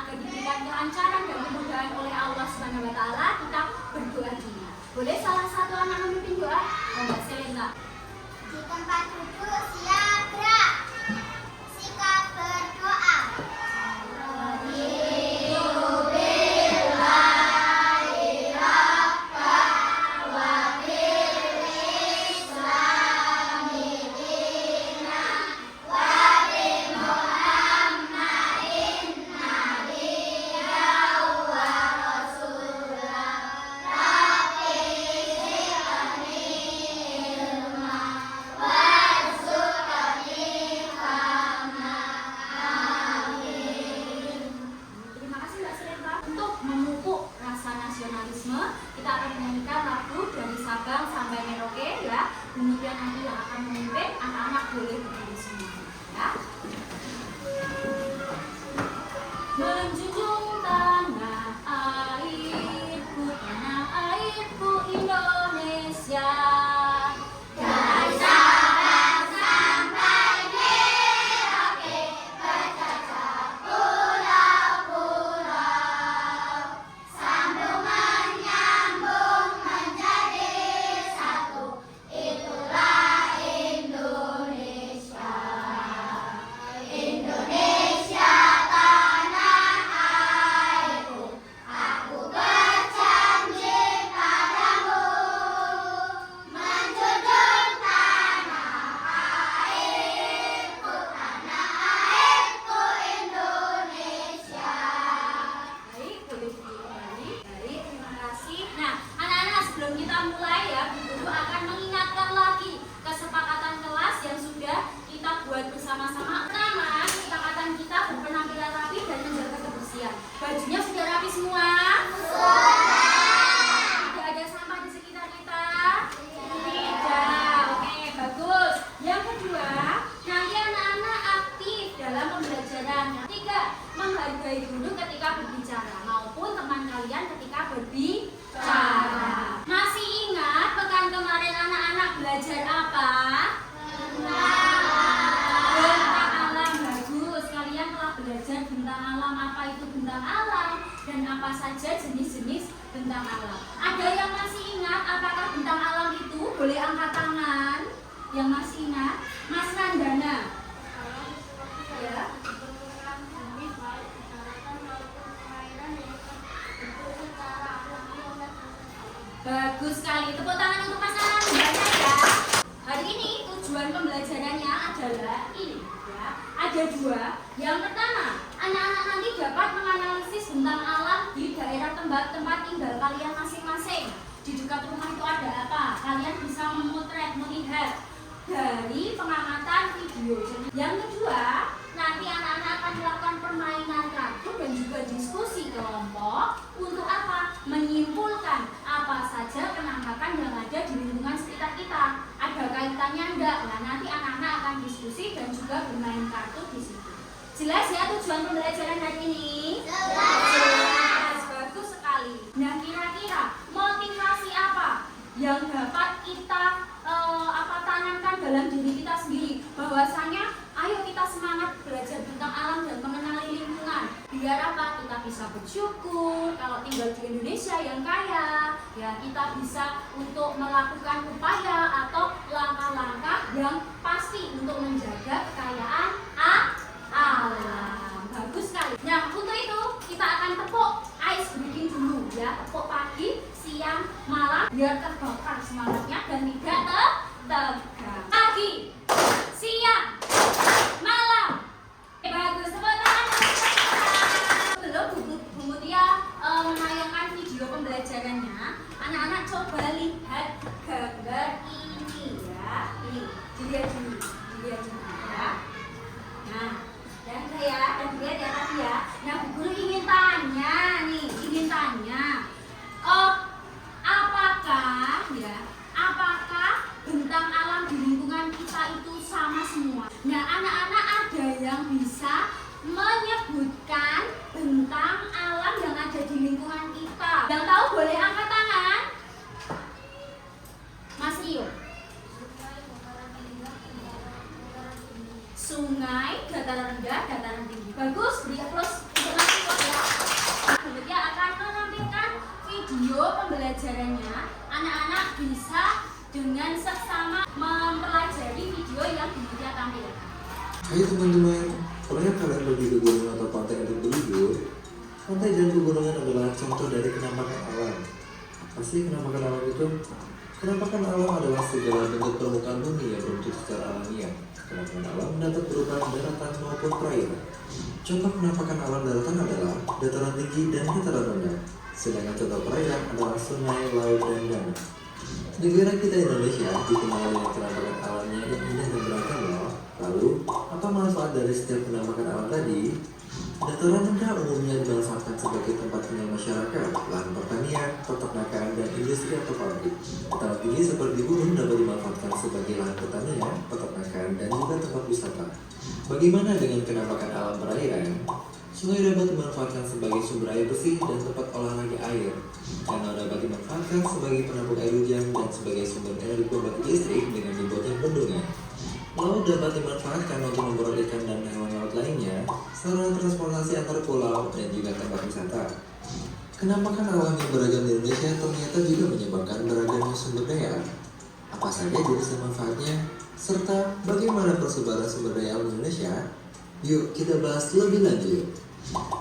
agar diberikan kelancaran dan kemudahan oleh Allah Subhanahu wa taala, kita berdoa dulu. Boleh salah satu anak memimpin doa? Mbak Selena. Di tempat duduk siap gerak. Sikap berdoa. Kita akan menyanyikan lagu dari Sabang sampai Merauke ya. Kemudian nanti yang akan memimpin anak-anak boleh berdiri semua ya. Menjunjung tanah airku Indonesia. Dari Sabang sampai Merauke, bercacah pulau-pulau, sambung menyambung menjadi satu, itulah Indonesia. Indonesia tanah airku, aku berjanji padamu, menjunjung tanah airku Indonesia. Baik, boleh kembali. Baik, terima kasih. Nah, anak-anak sebelum kita mulai ya, Bu Guru akan mengingatkan lagi kesepakatan kelas yang sudah kita buat bersama-sama. Pertama, kesepakatan kita berpenampilan rapi dan menjaga kebersihan. Bajunya sudah rapi semua? Tidak ada sampah di sekitar kita? Tidak. Oke, bagus. Yang kedua, nanti anak-anak aktif dalam pembelajaran. Ketiga, menghargai guru ketika berbicara maupun teman kalian ketika berbicara. Masih ingat pekan kemarin anak-anak belajar apa? Bentang alam. Bagus, kalian telah belajar bentang alam. Apa itu bentang alam dan apa saja jenis-jenis bentang alam. Ada yang masih ingat apakah bentang alam itu? Boleh angkat tangan. Yang masih ingat? Mas Nandana. Ya. Bagus sekali. Tepuk tangan untuk Mas Nandana ya. Hari ini tujuan pembelajarannya adalah ini ya. Ada dua. Yang pertama, anak-anak nanti dapat menganalisis bentang alam di daerah tempat tinggal kalian masing-masing. Di dekat rumah itu ada apa? Kalian bisa memotret, melihat dari pengamatan video. Yang kedua, nanti anak-anak akan melakukan permainan kartu dan juga diskusi kelompok. Untuk apa? Menyimpulkan apa saja penampakan yang ada di lingkungan sekitar kita. Ada kaitannya enggak? Nah, nanti anak-anak akan diskusi dan juga bermain kartu di situ. Jelas ya tujuan pembelajaran hari ini? Jelas. Bagus sekali. Nah, kira-kira motivasi apa yang dapat kita tanamkan dalam diri kita sendiri? Bahwasanya ayo kita semangat belajar tentang alam dan mengenali lingkungan. Biar apa? Kita bisa bersyukur kalau tinggal di Indonesia yang kaya. Ya, kita bisa untuk melakukan upaya atau langkah-langkah yang pasti untuk menjaga kekayaan alam. Bagus sekali. Nah, untuk itu kita akan tepuk ice breaking dulu ya. Tepuk pagi, siang, malam biar terbakar semangatnya dan tidak tegang. Pagi, siang, malam. Bagus. Tepuk tangan. Belum Bu Mutia menayangkan video pembelajarannya. Anak-anak coba lihat gambar ini ya. Ini dilihat dulu ya. Nah, dan dilihat ya tadi ya. Nah, Bu Guru ingin tanya nih, apakah ya pembelajarannya, anak-anak bisa dengan seksama mempelajari video yang Dinitya tampilkan. Hai teman-teman, pernah kalian pergi ke gunung atau pantai untuk berlibur? Pantai dan pegunungan adalah contoh dari kenampakan alam. Apa sih kenampakan alam itu? Kenampakan alam adalah segala bentuk permukaan bumi yang berbentuk secara alamiah. Kenampakan alam dapat berupa daratan maupun perairan. Contoh kenampakan alam daratan adalah dataran tinggi dan dataran rendah. Sedangkan contoh perairan adalah sungai, laut, dan danau. Negara kita Indonesia dikenal dengan kenampakan alamnya yang indah dan beragam loh. Lalu, apa manfaat dari setiap penampakan alam tadi? Dataran rendah umumnya dimanfaatkan sebagai tempat tinggal masyarakat, lahan pertanian, peternakan, dan industri atau pabrik. Dataran tinggi seperti gunung dapat dimanfaatkan sebagai lahan pertanian, peternakan, dan juga tempat wisata. Bagaimana dengan kenampakan alam perairan? Sungai dapat dimanfaatkan sebagai sumber air bersih dan tempat olahraga air. Danau dapat dimanfaatkan sebagai penampung air hujan dan sebagai sumber energi pembangkit listrik dengan dibuatnya bendungan. Laut dapat dimanfaatkan untuk memburu ikan dan hewan laut lainnya, sarana transportasi antar pulau dan juga tempat wisata. Kenampakan alam yang beragam di Indonesia ternyata juga menyebabkan beragamnya sumber daya. Apa saja jenis dan manfaatnya, serta bagaimana persebaran sumber daya alam Indonesia? Yuk kita bahas lebih lanjut.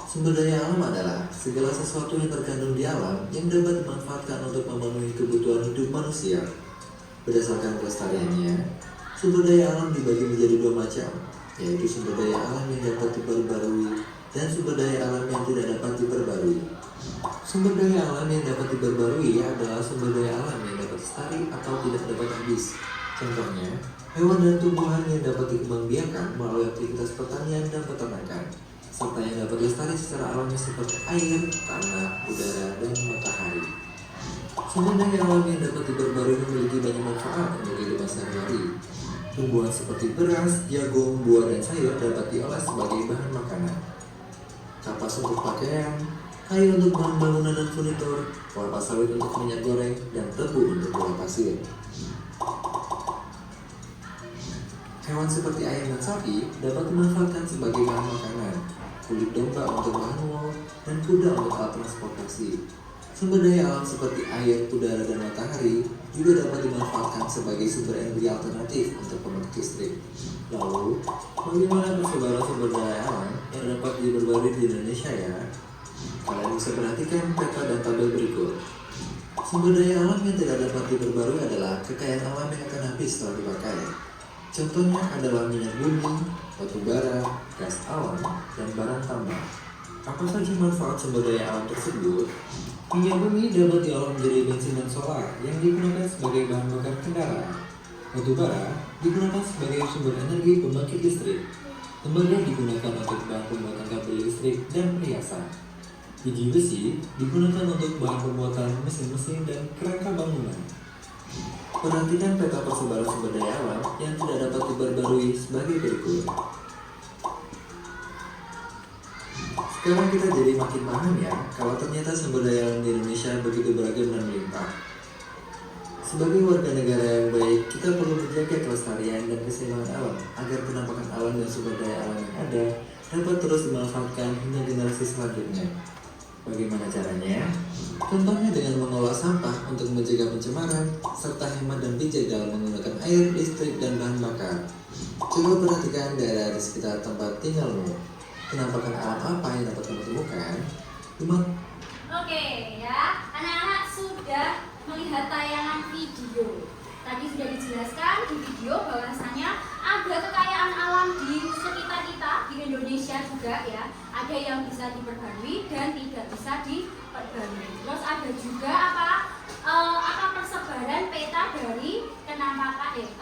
Sumber daya alam adalah segala sesuatu yang terkandung di alam yang dapat dimanfaatkan untuk memenuhi kebutuhan hidup manusia. Berdasarkan kelestariannya, sumber daya alam dibagi menjadi dua macam, yaitu sumber daya alam yang dapat diperbarui dan sumber daya alam yang tidak dapat diperbarui. Sumber daya alam yang dapat diperbarui adalah sumber daya alam yang dapat lestari atau tidak dapat habis. Contohnya, hewan dan tumbuhan yang dapat dikembangbiakan melalui aktivitas pertanian dan peternakan, serta yang dapat lestari secara alami seperti air, tanah, udara, dan matahari. Sumber daya alam yang dapat diperbarui memiliki banyak manfaat untuk kehidupan sehari-hari. Tumbuhan seperti beras, jagung, buah, dan sayur dapat diolah sebagai bahan makanan. Kapas untuk pakaian, kayu untuk bahan bangunan dan furnitur, kelapa sawit untuk minyak goreng, dan tebu untuk gula pasir. Hewan seperti ayam dan sapi dapat dimanfaatkan sebagai bahan makanan, kulit domba untuk bahan wool, dan kuda untuk alat transportasi. Sumber daya alam seperti air, udara, dan matahari juga dapat dimanfaatkan sebagai sumber energi alternatif untuk pembangkit listrik. Lalu, bagaimana persebaran sumber daya alam yang dapat diperbarui di Indonesia ya? Kalian bisa perhatikan peta dan tabel berikut. Sumber daya alam yang tidak dapat diperbarui adalah kekayaan alam yang akan habis setelah dipakai. Contohnya adalah minyak bumi, batu bara, gas alam, dan barang tambang. Apa saja manfaat sumber daya alam tersebut? Minyak bumi dapat diolah menjadi bensin dan solar yang digunakan sebagai bahan bakar kendaraan. Batu bara digunakan sebagai sumber energi pembangkit listrik. Tembaga digunakan untuk bahan pembuatan kabel listrik dan perhiasan. Biji besi digunakan untuk bahan pembuatan mesin-mesin dan kerangka bangunan. Perhatikan peta persebaran sumber daya alam yang tidak dapat diperbarui sebagai berikut. Sekarang kita jadi makin paham ya, kalau ternyata sumber daya alam di Indonesia begitu beragam dan melimpah. Sebagai warga negara yang baik, kita perlu menjaga kelestarian dan keseimbangan alam agar penampakan alam dan sumber daya alam yang ada dapat terus dimanfaatkan hingga generasi selanjutnya. Bagaimana caranya? Contohnya dengan mengolah sampah untuk mencegah pencemaran, serta hemat dan bijak dalam menggunakan air, listrik, dan bahan bakar. Coba perhatikan daerah di sekitar tempat tinggalmu. Penampakan alam apa yang dapat kamu temukan? Oke ya, anak-anak sudah melihat tayangan video. Tadi sudah dijelaskan di video bahwasanya ada kekayaan alam di sekitar kita di Indonesia juga ya. Ada yang bisa diperbarui dan tidak bisa diperbarui. Terus ada juga apa persebaran peta dari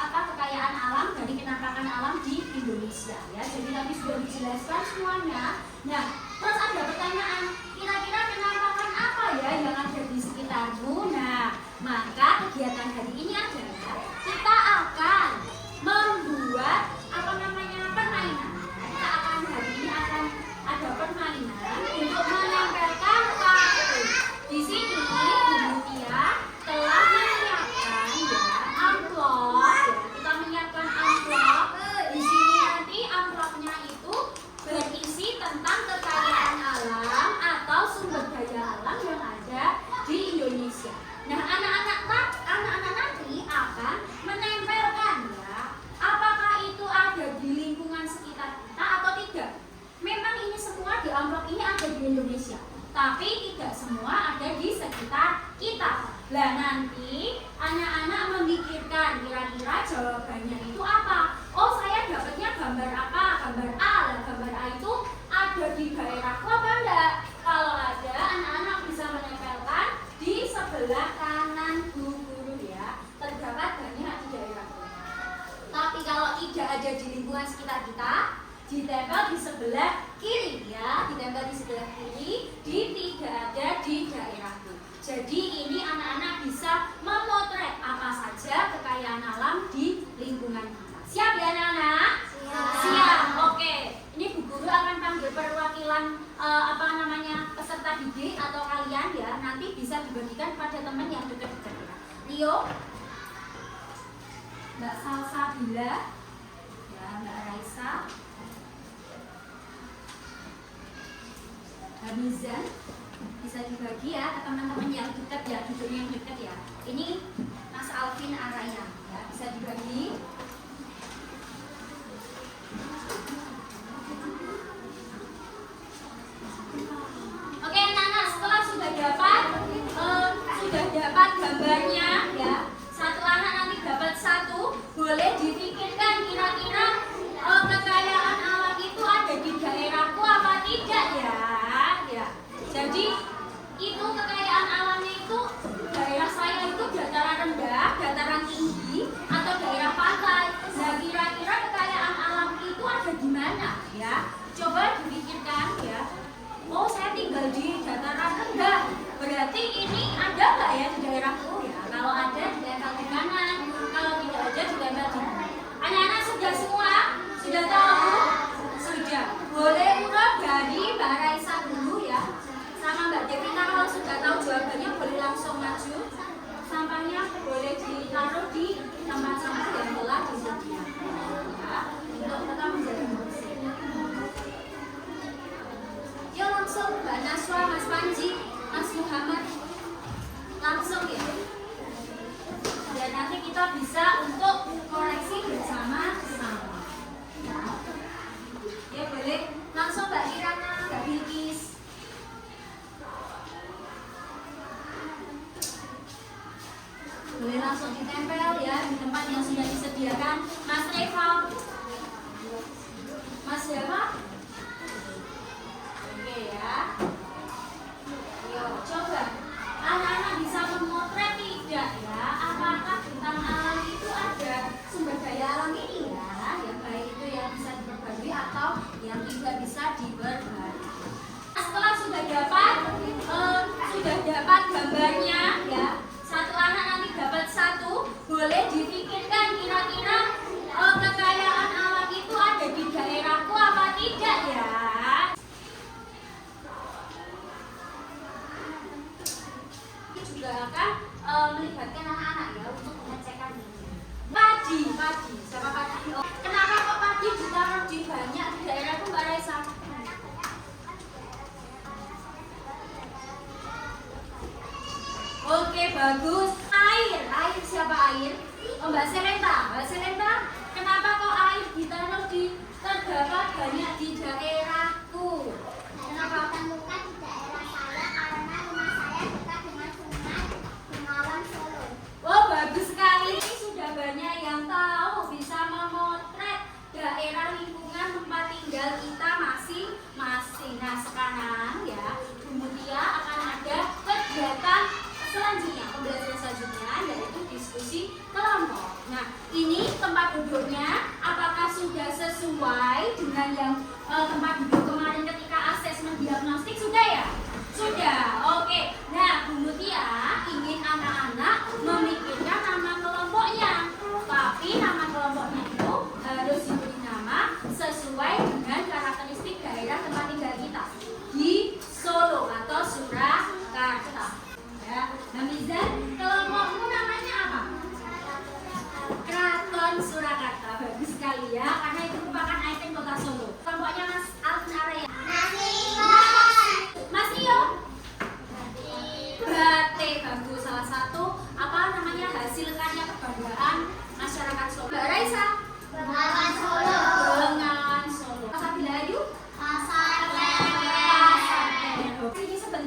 kekayaan alam dari kenampakan alam di Indonesia ya. Jadi tadi sudah dijelaskan semuanya. Nah, terus ada pertanyaan, kira-kira kenampakan apa ya yang ada di sekitarmu? Nah, maka kegiatan hari ini adalah kita akan membuat permainan. Kita akan hari ini akan ada permainan untuk menempelkan kartu. Di sini Bu Tia telah menyiapkan ya amplop. Ya. Kita menyiapkan amplop. Di sini nanti amplopnya itu berisi tentang kekayaan alam Indonesia. Tapi tidak semua ada di sekitar kita. Lah nanti anak-anak memikirkan kira-kira jawabannya itu apa. Oh, saya dapatnya gambar apa? Gambar A. Lah gambar A itu ada di daerahku apa enggak? Kalau ada, anak-anak bisa menempelkan di sebelah kanan guru ya. Terdapat banyak di daerahku. Tapi kalau tidak ada di lingkungan sekitar kita, ditempel di sebelah kiri ya, ditempel di sebelah kiri, tidak ada di daerahku. Jadi ini anak-anak bisa memotret apa saja kekayaan alam di lingkungan kita. Siap ya anak-anak? Siap. Oke. Ini Bu Guru akan panggil perwakilan peserta didik atau kalian ya. Nanti bisa dibagikan pada teman yang dekat-dekat ya. Rio, Mbak Salsabila, ya Mbak Raisa, Hamizan, bisa dibagi ya ke teman-teman yang dekat ya, duduknya yang dekat ya. Ini Mas Alvin Araya ya, bisa dibagi. Oke, anak-anak, setelah sudah dapat gambarnya ya, satu anak nanti dapat satu, boleh dipikirkan kira-kira kekayaan alam itu ada di daerahku apa tidak ya. Jadi itu kekayaan alamnya itu daerah saya itu dataran rendah, dataran tinggi, atau daerah pantai. Nah kira-kira kekayaan alam itu ada di mana ya? Coba dipikirkan ya. Oh saya tinggal di dataran rendah, berarti ini ada nggak ya di daerahku ya? Kalau ada ditempel di kanan, kalau tidak ada ditempel di kanan. Anak-anak sudah semua? Sudah tahu? Sudah. Boleh urut dari Mbak Raisa dulu ya. Sama Mbak Devita kalau sudah tahu jawabannya boleh langsung maju. Sampahnya boleh ditaruh di tempat sampah yang telah disediakan ya, untuk tetap menjadi bersih. Yuk langsung Mbak Naswa, Mas Panji, Mas Muhammad, langsung ya. Dan nanti kita bisa untuk koreksi bersama-sama. Ya boleh langsung Mbak Irana, Mbak Bilkis. Boleh langsung ditempel ya di tempat yang sudah disediakan. Mas Reval, Mas siapa? Oke ya. Yuk coba anak-anak bisa memotret tidak ya? Apakah tentang alam itu ada sumber daya alam ini ya? Yang baik itu yang bisa diperbarui atau yang tidak bisa diperbarui. Setelah sudah dapat gambarnya ya. Satu anak nanti dapat satu, boleh dipikirkan kira-kira kekayaan alam itu ada di daerahku apa tidak ya. Ini juga akan melibatkan anak-anak ya untuk pengecekan ini. Padi, siapa padi? Oh, kenapa kok padi ditaruh di banyak di daerahku Mbak Raisa? Oke bagus. Air siapa air? Oh Mbak Selenta, kenapa kok air ditaruh di terdapat banyak di daerahku? Kenapa? Ditemukan di daerah saya karena rumah saya dekat dengan sungai Bengawan Solo. Oh bagus sekali. Ini sudah banyak yang tahu bisa memotret daerah lingkungan tempat tinggal kita masing-masing. Nah sekarang ya Bu Mutia akan ada kegiatan selanjutnya, pembelajaran selanjutnya yaitu diskusi kelompok. Nah, ini tempat duduknya apakah sudah sesuai dengan yang tempat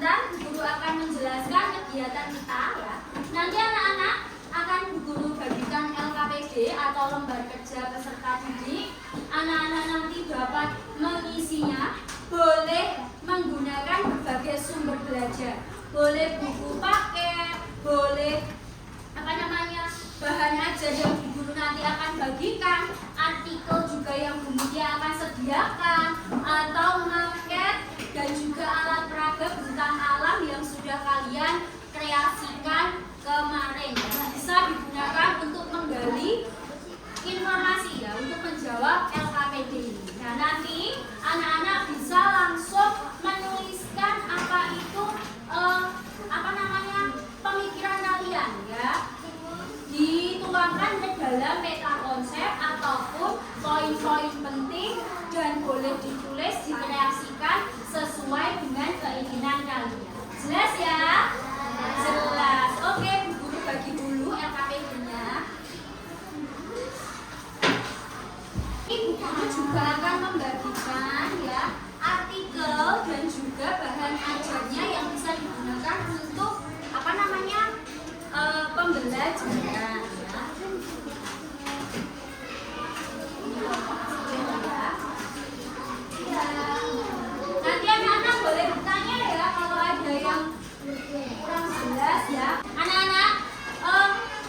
sebentar Bu Guru akan menjelaskan kegiatan kita ya. Nanti anak-anak akan Bu Guru bagikan LKPD atau lembar kerja peserta didik. Anak-anak nanti dapat mengisinya. Boleh menggunakan berbagai sumber belajar. Boleh buku paket, boleh bahan ajar yang Bu Guru nanti akan bagikan, artikel juga yang Bu Mutia akan sediakan, atau market dan juga alat peraga bentang alam yang sudah kalian kreasikan kemarin. Bisa digunakan untuk menggali informasi ya, untuk menjawab LKPD ini. Nah, nanti anak-anak bisa langsung menuliskan apa itu pemikiran kalian ya, dituangkan ke dalam peta konsep ataupun poin-poin penting, dan boleh ditulis, dikreasikan sesuai dengan keinginan kalian. Jelas ya? Jelas. Oke, Bu Guru bagi dulu LKPD-nya. Ibu Guru juga akan membagikan ya artikel dan juga bahan ajarnya yang bisa digunakan untuk pembelajaran ya. Nanti anak-anak boleh bertanya ya kalau ada yang kurang jelas ya. Anak-anak,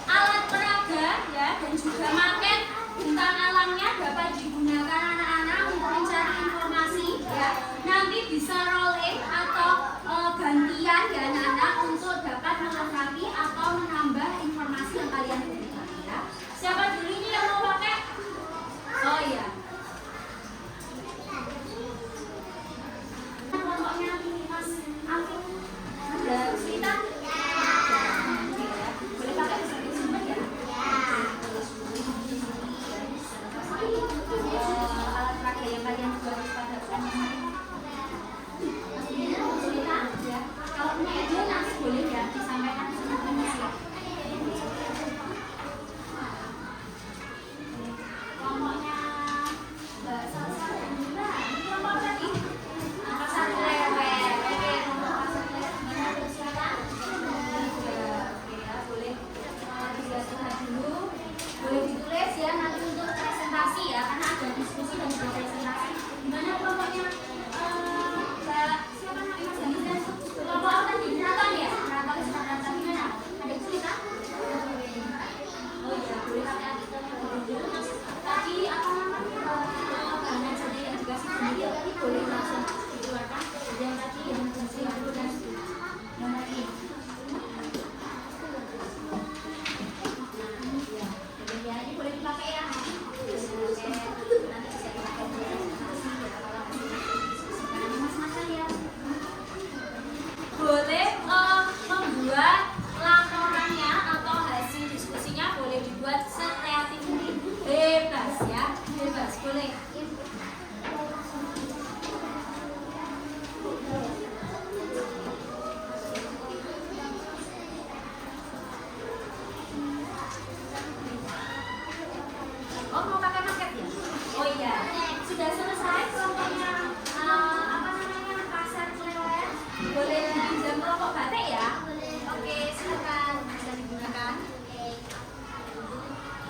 alat peraga ya dan juga maket bentang alamnya dapat digunakan anak-anak untuk mencari informasi ya. Nanti bisa rolling atau gantian ya anak-anak untuk dapat melengkapi atau menambah informasi yang kalian butuhkan ya. Siapa dulu ini yang mau pakai? Oh iya. Kelompoknya Mas Alvin ada cerita? Boleh pakai sumber ya? Alat peraga yang kalian buat pada cerita ya. Kalau punya ide nanti boleh ya disampaikan semuanya ya. Kelompoknya Mbak Salsa dan Nila, ini kelompok tadi pasar lewet. Oke, kelompok pasar lewet gimana persiapan? Oke ya, boleh dilihat dulu, boleh ditulis ya nanti untuk presentasi ya, karena ada diskusi dan juga presentasi. Gimana kelompoknya? Mbak siapa namanya Mas Ganisa? Kelompok tadi Natan ya? Natan gimana? Ada kesulitan? Oh iya, boleh pakai artikel dulu. Tadi apa namanya? Bahan ajarnya yang juga sendiri tadi boleh langsung dikeluarkan. Yang tadi yang bersih dulu dan yang tadi. Ya, ini boleh dipakai ya. Oke, nanti bisa dipakai. Mas-masan ya. Boleh membuat laporannya atau hasil diskusinya boleh dibuat sekreatif mungkin. Bebas ya, bebas boleh. Oh, mau pakai market ya? Oh iya, sudah selesai kelompoknya pasar lewat. Boleh pinjam kelompok batik ya? Oke, silakan bisa digunakan.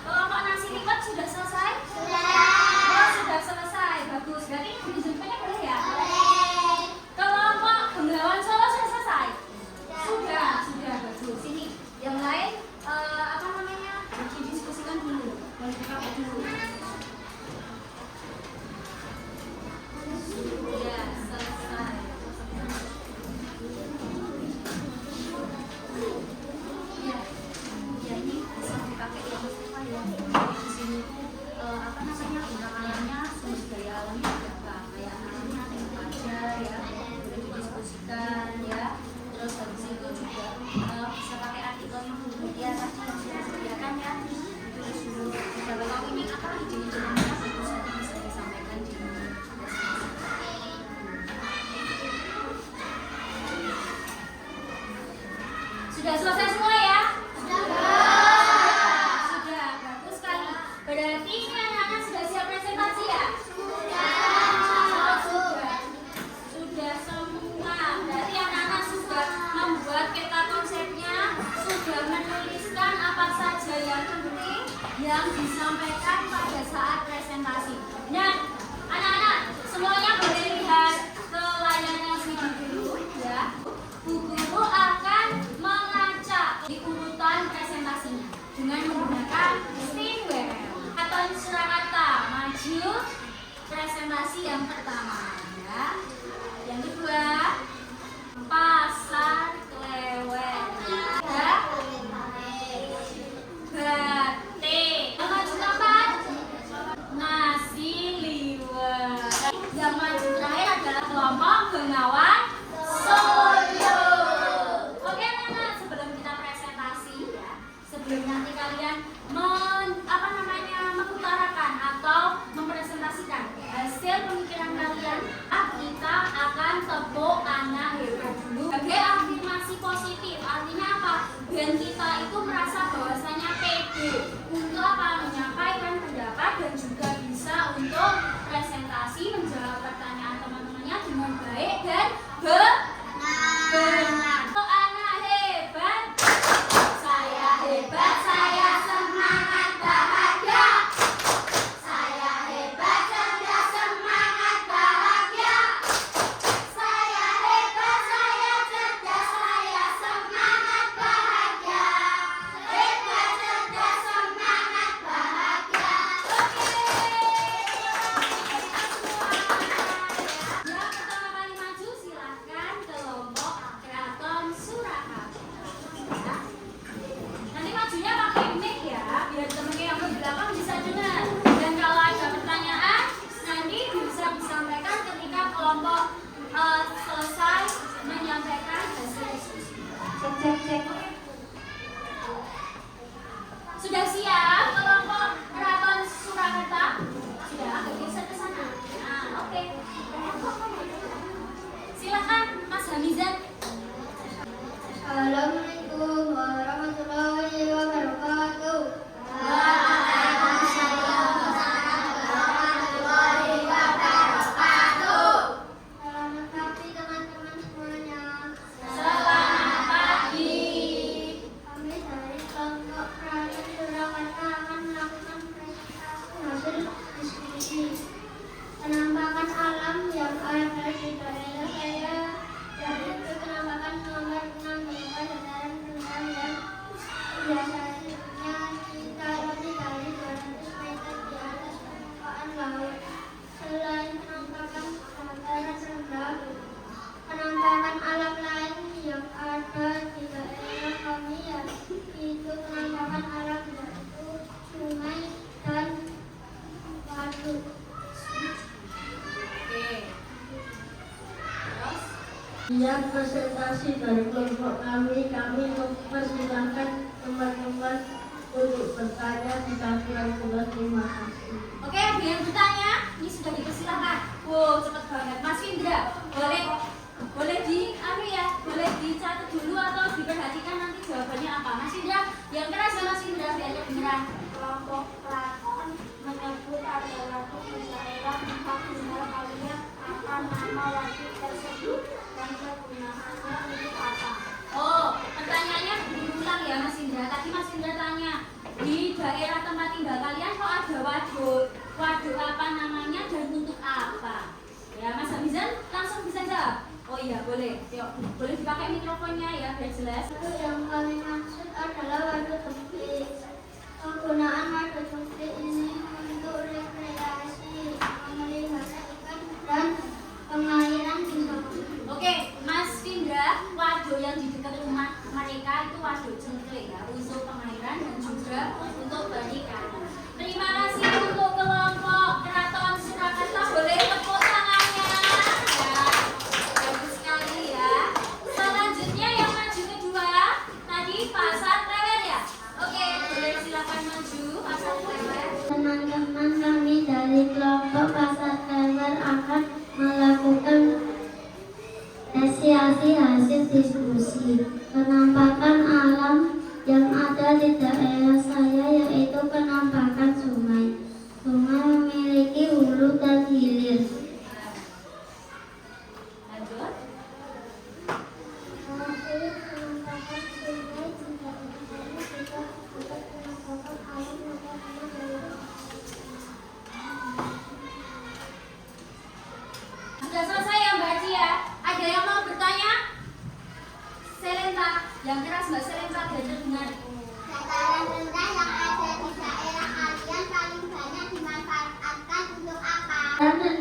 Kelompok nasi liwet sudah selesai? Oh, sudah selesai. Bagus. Berarti pinjamnya boleh ya? Kelompok Bengawan Solo sudah selesai? Sudah bagus. Sini. Yang lain didiskusikan dulu. Boleh dipakai dulu. Sudah selesai. Ya ini bisa dipakai ya Mas Eva ya. Di sini tuh bentang alamnya, sumber daya alamnya berapa? Kayak alamnya ada apa aja ya, boleh didiskusikan ya. Terus habis itu juga bisa pakai artikel yang ya tadi yang sudah disediakan ya. Terus dulu kalau ini apa ide-idenya bagus nanti bisa disampaikan di Sudah selesai semua ya? Sudah, bagus sekali. Berarti ini anak-anak sudah siap presentasi ya? Sudah semua. Berarti anak-anak presentasi yang pertama ya. Yang kedua, pasar klewer. Ya. Batik. Yang maju keempat, nasi liwet. Yang maju terakhir adalah kelompok Bengawan Solo. Oke anak-anak, sebelum kita presentasi ya, sebelum nanti kalian mengutarakan atau mempresentasikan hasil pemikiran kalian, kita akan tepuk anak hebat dulu sebagai afirmasi positif. Artinya apa? Dan kita itu merasa bahwasanya pede untuk menyampaikan pendapat dan juga bisa untuk presentasi menjawab pertanyaan teman-temannya dengan baik dan benar. Untuk anak hebat, saya hebat, saya semangat bahagia. Saya hebat, cerdas, semangat bahagia. Saya hebat, saya cerdas, saya semangat bahagia. Hebat, cerdas, semangat bahagia. Yang pertama kali maju silahkan kelompok Keraton Surakarta. Ya. Nanti majunya pakai mic ya, biar temennya yang di belakang bisa dengar. Dan kalau ada pertanyaan, nanti bisa disampaikan ketika kelompok selesai menyampaikan hasil diskusi. Cek. Sudah siap kelompok Keraton Surakarta? Sudah, agak geser ke sana. Nah, oke. Silakan Mas Hamizan. Assalamualaikum warahmatullahi wabarakatuh. Selamat pagi teman-teman semuanya. Selamat pagi. Kami dari kelompok Keraton Surakarta akan melakukan presentasi hasil diskusi penampakan alam yang ada di daerah saya, yaitu penampakan nomor 6 berupa dataran rendah yang biasanya dilalui dari 200 meter di atas permukaan laut. Selain penampakan dataran rendah, penampakan alam lain yang ada di daerah kami yaitu penampakan alam yaitu sungai dan waduk. Oke. Terus? Yang presentasi dari kelompok kami mempersilahkan teman-teman untuk bertanya di samping tugas. Terima kasih. Oke, ada yang bertanya? Ini sudah dipersilakan. Wow, cepet banget. Mas Indra, boleh dicatat dulu atau diperhatikan nanti jawabannya apa. Mas Indra, yang keras ya Mas Indra, biar kedengeran. Kelompok Keraton menyebut adalah daerah tempat tinggal kalian akan nama waduk tersebut dan kegunaannya untuk apa? Oh, pertanyaannya diulang ya Mas Indra. Tadi Mas Indra tanya, di daerah tempat tinggal kalian kok ada waduk? Waduk apa namanya dan untuk apa? Ya Mas Hamizan langsung bisa jawab. Oh iya boleh, yuk boleh dipakai mikrofonnya ya biar jelas. Waduk yang kami maksud adalah waduk tepik. Penggunaan waduk tepik ini untuk rekreasi, memelihara ikan dan pengairan di bawah. Oke, Mas Indra, waduk yang di dekat rumah mereka itu waduk cengkeh ya, untuk pengairan dan juga untuk perikanan. Terima kasih untuk kelompok Keraton Surakarta. Boleh tepuk tangannya. Ya, bagus sekali ya. Selanjutnya yang maju kedua, tadi pasar klewer ya. Oke, boleh silakan maju pasar klewer. Teman-teman kami dari kelompok Pasar Klewer akan melakukan apresiasi hasil diskusi penampakan alam yang ada di daerah saya, yaitu penampakan sungai. Sungai memiliki hulu dan hilir. Lanjut. Hasil penampakan sungai tidak diketahui jika akibat penampakan alam yang ada dari Sudah selesai ya Mbak Aci ya? Ada yang mau bertanya? Selenta, yang keras Mbak Selenta biar terdengar. dataran rendah yang ada di daerah kalian paling banyak dimanfaatkan untuk apa?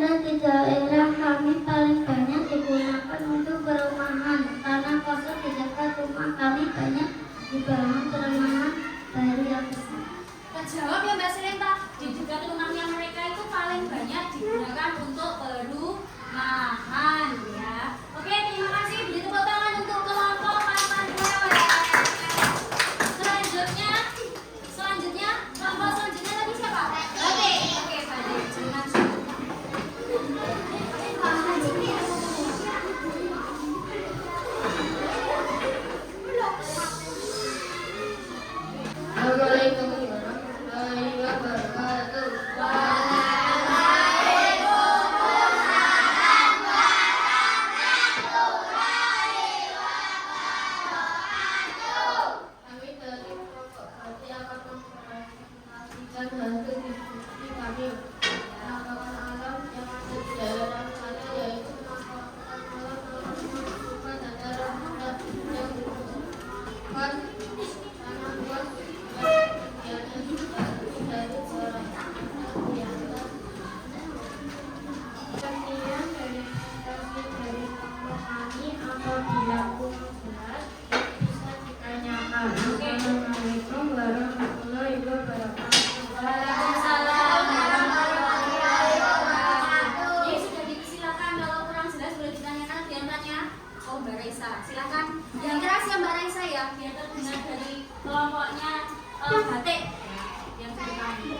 ada di daerah kami paling banyak digunakan untuk perumahan. Tanah kosong di dekat rumah kami banyak dibangun perumahan baru yang besar. Terjawab ya Mbak Selenta, di dekat rumahnya mereka itu paling banyak digunakan untuk perumahan ya. Oke, terima kasih. Beri tepuk tangan untuk kelompok papan rewel. Selanjutnya kelompok selanjutnya tadi siapa? Oke, Fadil. Terima kasih. Assalamualaikum warahmatullahi wabarakatuh. Kami dari kelompok hati akan mempresentasikan hasil diskusi kami penangkapan alam yang ada di daerah saya, yaitu penangkapan alam dalam menentukan antara yang dibutuhkan tanah luas dan kegiatan dari orang biasa. Kemudian dari presentasi dari kelompok kami apabila kurang jelas bisa ditanyakan. Assalamualaikum warahmatullahi wabarakatuh. Waalaikumsalam warahmatullahi wabarakatuh. Ini sudah dipersilakan, kalau kurang jelas boleh ditanyakan diantaranya. Oh, Mbak Raisa, silakan. Yang keras ya Mbak Raisa ya, biar terdengar dari kelompoknya batik yang sudah kami.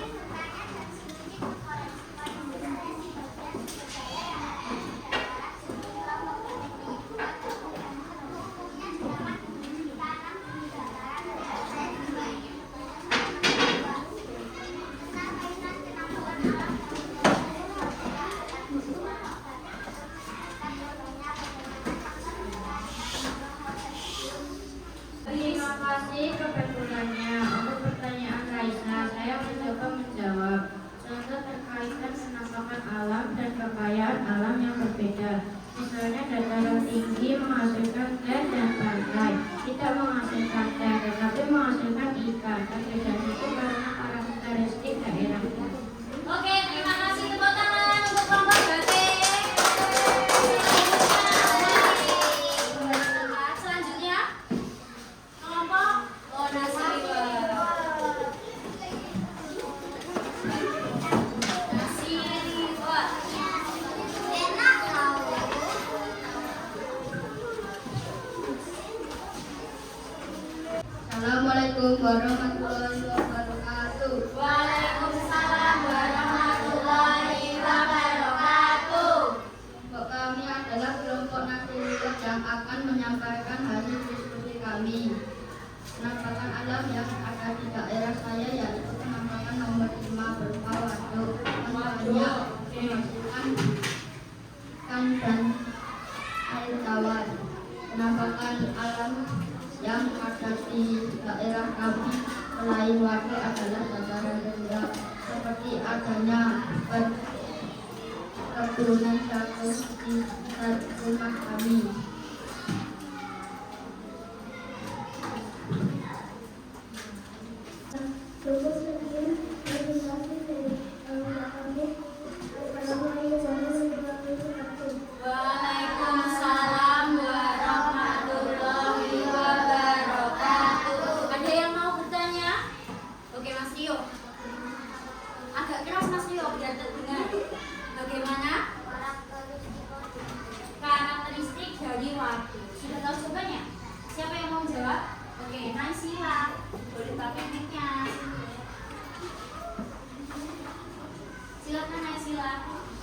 Terima kasih kebetulannya. Untuk pertanyaan Raisa, saya mencoba menjawab. Contoh terkaitan penampakan alam dan kekayaan alam yang berbeda. Misalnya dataran tinggi menghasilkan teh dan pantai tidak menghasilkan teh, tetapi menghasilkan ikan. Perbedaan itu karena karakteristik daerah. Oke, terima kasih. Tepuk tangan untuk kelompok batik. Selanjutnya kelompok Nasiwa. Assalamualaikum warahmatullahi wabarakatuh. Waalaikumsalam warahmatullahi wabarakatuh. Kelompok kami adalah kelompok Nasiwa yang akan menyampaikan hasil diskusi kami. Penampakan alam yang ada di daerah saya yaitu penampakan nomor 5 berupa waduk banyak menghasilkan ikan dan air tawar. Penampakan alam yang ada di daerah kami selain waduk adalah dataran rendah seperti adanya perkebunan satu di sekitar rumah kami. Cukup sekian presentasi dari kelompok kami. Assalamualaikum warahmatullahi wabarakatuh. Waalaikumsalam warahmatullahi wabarakatuh. Ada yang mau bertanya? Oke, Mas Rio. Agak keras Mas Rio biar terdengar. Bagaimana karakteristik dari waduk? Sudah tahu jawabannya? Siapa yang mau jawab? Oke, Naisila. Boleh pakai mic-nya. Silakan Naisila.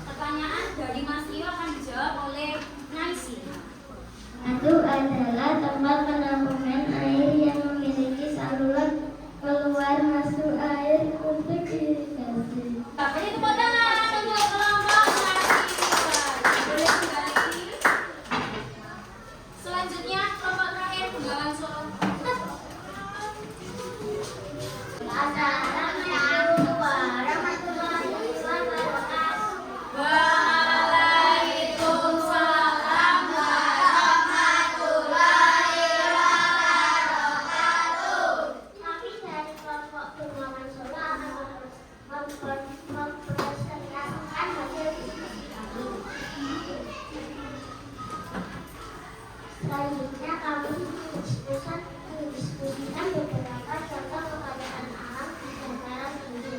Pertanyaan dari Mas Rio akan dijawab oleh Naisila. Waduk adalah tempat penampungan air yang memiliki saluran keluar masuk air untuk irigasi. Beri tepuk tangan untuk kelompok Naisila. Boleh kembali. Selanjutnya kelompok terakhir Bengawan Solo. Assalamualaikum warahmatullahi wabarakatuh. Waalaikumsalam warahmatullahi wabarakatuh. Selanjutnya kami mendiskusikan beberapa contoh kekayaan alam di dataran tinggi.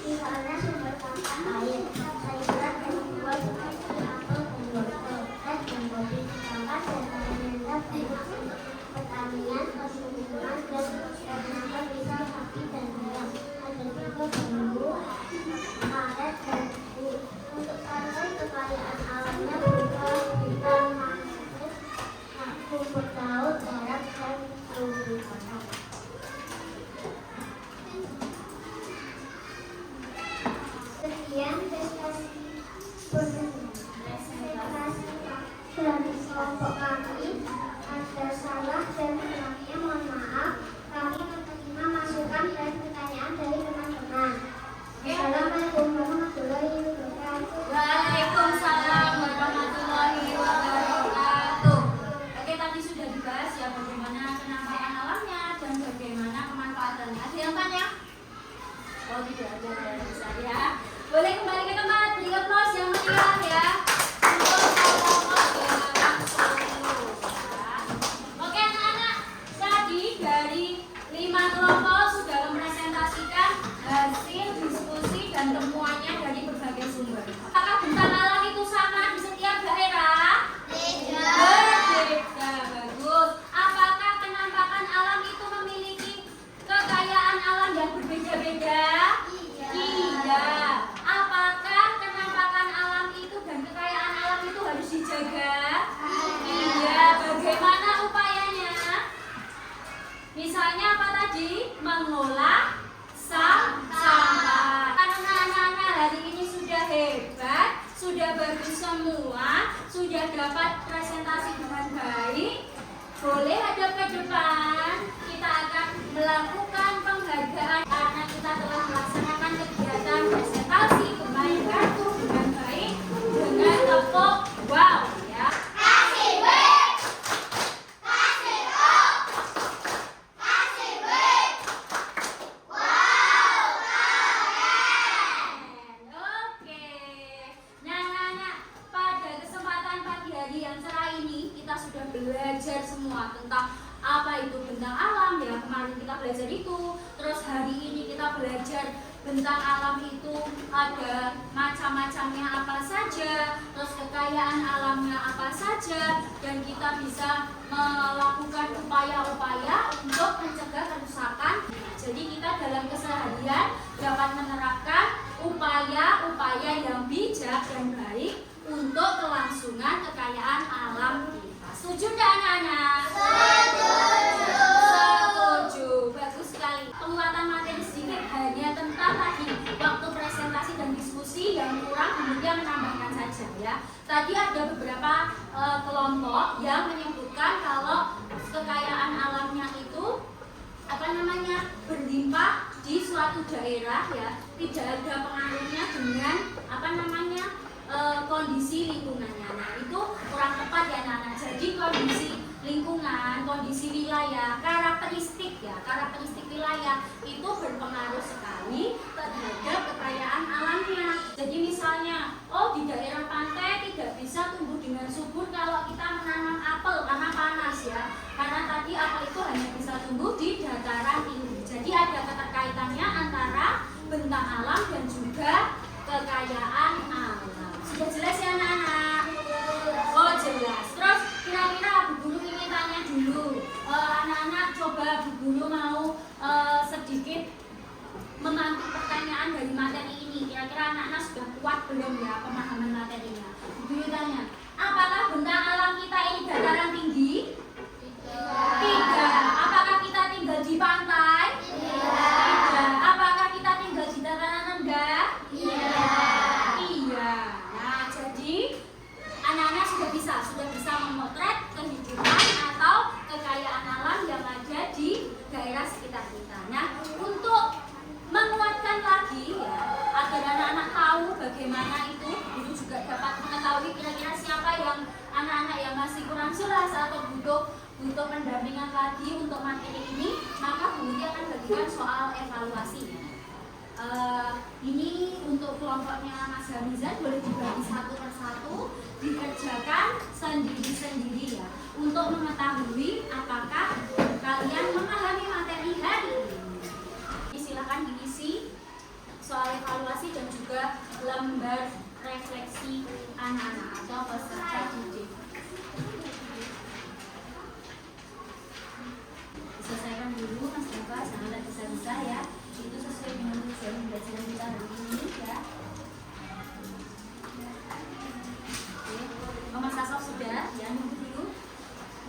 Misalnya sumber sampah air, sayuran dan buah seperti apel dan wortel, teh dan kopi. Sedangkan dataran rendah termasuk pertanian, perkebunan, dan terdapat bisa sapi dan ayam. Ada juga bambu, karet, dan buah. Untuk pantai, kekayaan alamnya berupa hutan mangrove, rumput laut, darat, dan terumbu karang. Sekian prestasi dari kelompok kami. Ada salah dan kurangnya mohon maaf. Kami menerima masukan dan pertanyaan dari teman-teman. Assalamualaikum warahmatullahi wabarakatuh. Waalaikumsalam warahmatullahi wabarakatuh. Oke, tadi sudah dibahas ya bagaimana penamaan alamnya dan bagaimana pemanfaatannya. Ada yang tanya? Oh tidak ada yang bisa ya. Boleh kembali ke tempat, beri aplaus yang meriah ya. Untuk kelompok yang langsung ya. Oke anak-anak, tadi dari 5 kelompok sudah mempresentasikan hasil diskusi dan temuannya dari berbagai sumber. Apakah bentang alam itu sama di setiap daerah? Berbeda, bagus. Apakah penampakan alam itu memiliki kekayaan alam yang berbeda-beda? Iya. Apakah penampakan alam itu dan kekayaan alam itu harus dijaga? Iya. Bagaimana upayanya? Misalnya apa tadi? Mengolah sampah. Karena anak-anak hari ini sudah hebat, sudah bagus semua, sudah dapat presentasi dengan baik. Boleh hadap ke depan. Kita akan melakukan penghargaan karena kita telah melaksanakan kegiatan presentasi bermain kartu dengan baik dengan tepuk wow ya. Oke. Nah, anak-anak, pada kesempatan pagi hari yang cerah ini kita sudah belajar semua tentang apa itu bentang alam ya. Kemarin kita belajar itu. Terus hari ini kita belajar bentang alam itu ada macam-macamnya apa saja, terus kekayaan alamnya apa saja, dan kita bisa melakukan upaya-upaya untuk mencegah kerusakan. Jadi kita dalam keseharian dapat menerapkan upaya-upaya yang bijak dan baik untuk kelangsungan kekayaan alam kita. Setuju nggak anak-anak? Setuju. Bagus sekali. Penguatan materi sedikit hanya tentang tadi waktu presentasi dan diskusi yang kurang, kemudian menambahkan saja ya. Tadi ada beberapa kelompok yang menyebutkan kalau kekayaan alamnya itu berlimpah di suatu daerah ya, tidak ada pengaruhnya dengan kondisi lingkungannya. Nah itu kurang tepat ya anak-anak. Jadi kondisi lingkungan, kondisi wilayah, karakteristik wilayah itu berpengaruh sekali terhadap kekayaan alamnya. Jadi misalnya, di daerah pantai tidak bisa tumbuh dengan subur kalau kita menanam apel karena panas ya. Karena tadi apel itu hanya bisa tumbuh di dataran tinggi. Jadi ada keterkaitannya antara bentang alam dan juga kekayaan alam. Sudah jelas ya anak-anak? Oh jelas. Terus kira-kira Bu Guru ingin tanya dulu, anak-anak coba Bu Guru mau sedikit memantik pertanyaan dari materi ini. Kira-kira anak-anak sudah kuat belum ya pemahaman materinya? Bu Guru tanya, apakah bentang alam kita ini dataran tinggi? Tidak. Apakah kita tinggal di pantai? Tidak. Apakah kita tinggal di dataran rendah? Iya. Nah, jadi anak-anak sudah bisa memotret kehidupan atau kekayaan alam yang ada di daerah sekitar kita. Nah, untuk menguatkan lagi ya, agar anak-anak tahu bagaimana itu, Guru juga dapat mengetahui kira-kira siapa yang anak-anak yang masih kurang jelas atau butuh pendampingan lagi untuk materi ini, maka Guru akan bagikan soal evaluasi. Ini untuk kelompoknya Mas Hamizan boleh dibagi satu persatu, dikerjakan sendiri-sendiri ya. untuk mengetahui apakah kalian memahami materi hari ini. Silakan diisi soal evaluasi dan juga lembar refleksi anak-anak atau peserta didik. Selesaikan dulu Mas Bapak, jangan bisa-bisa ya. Itu sesuai dengan tujuan pembelajaran kita hari ini ya. Oke, Mas Asaf sudah, ya nunggu dulu.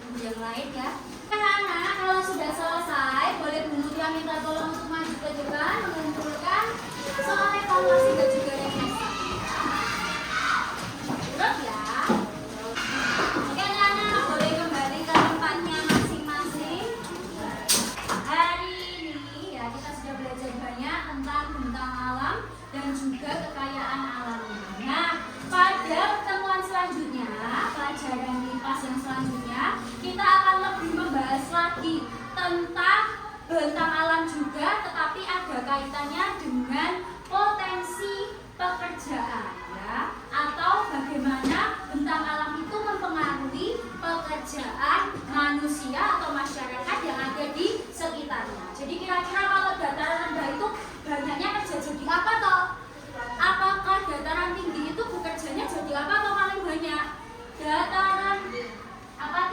Nunggu yang lain ya. Anak-anak kalau sudah selesai, boleh Bu Mutia minta tolong untuk maju ke depan mengumpulkan soal evaluasi dan juga refleksi. Urut ya. Oke anak-anak, boleh kembali ke tempatnya masing-masing. Hari ini ya kita sudah belajar banyak tentang bentang alam dan juga kekayaan alam. Nah, pada pertemuan selanjutnya, pelajaran LIPAS yang selanjutnya, kita akan lebih membahas lagi tentang bentang alam juga, tetapi ada kaitannya dengan potensi pekerjaan ya, atau bagaimana bentang alam itu mempengaruhi pekerjaan manusia atau masyarakat yang ada di sekitarnya. Jadi kira-kira kalau dataran rendah itu banyaknya kerja jadi apa toh? Apakah dataran tinggi itu bekerjanya jadi apa toh paling banyak? Dataran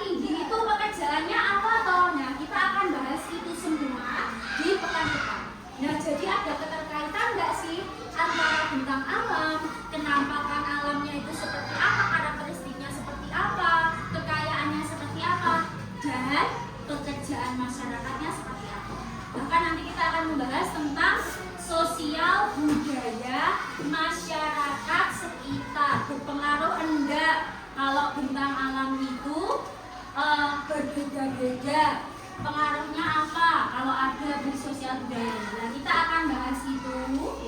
tinggi itu pekerjaannya apa toh? Nah, kita akan bahas itu semua di pekan depan. Nah, jadi ada keterkaitan nggak sih antara bentang alam, kenampakan alamnya itu seperti apa, karakteristiknya seperti apa, kekayaannya seperti apa, dan pekerjaan masyarakatnya seperti apa. Bahkan nanti kita akan membahas tentang sosial budaya masyarakat sekitar, berpengaruh enggak kalau bentang alam itu berbeda-beda, pengaruhnya apa kalau ada di sosial budaya. Nah, kita akan bahas itu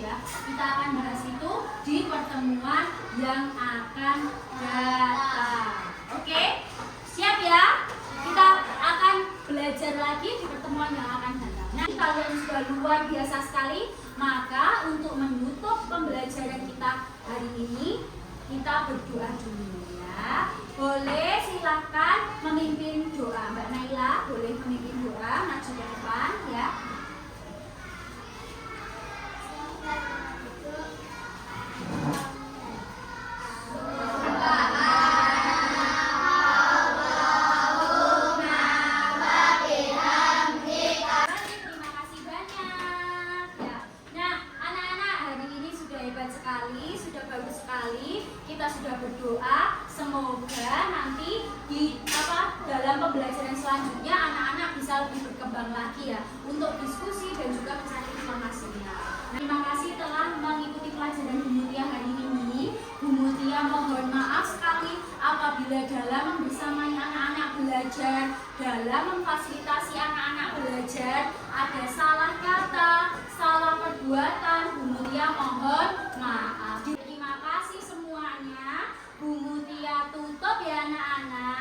ya, kita akan bahas itu di pertemuan yang akan datang. Oke, siap ya? Kita akan belajar lagi di pertemuan yang akan datang. Nah, kalian sudah luar biasa sekali. Maka untuk menutup pembelajaran kita hari ini, kita berdoa dulu ya. Boleh silahkan memimpin doa. Mbak Naila boleh memimpin doa, maju ke depan ya. Kita sudah berdoa, semoga nanti dalam pembelajaran selanjutnya anak-anak bisa lebih berkembang lagi ya untuk diskusi dan juga mencari informasinya. Terima kasih telah mengikuti pelajaran Bu Mutia hari ini. Bu Mutia mohon maaf sekali apabila dalam membersamai anak-anak belajar, dalam memfasilitasi anak-anak belajar ada salah kata, salah perbuatan. Bu Mutia mohon maaf. Terima kasih semuanya. Bu Mutia tutup ya anak-anak.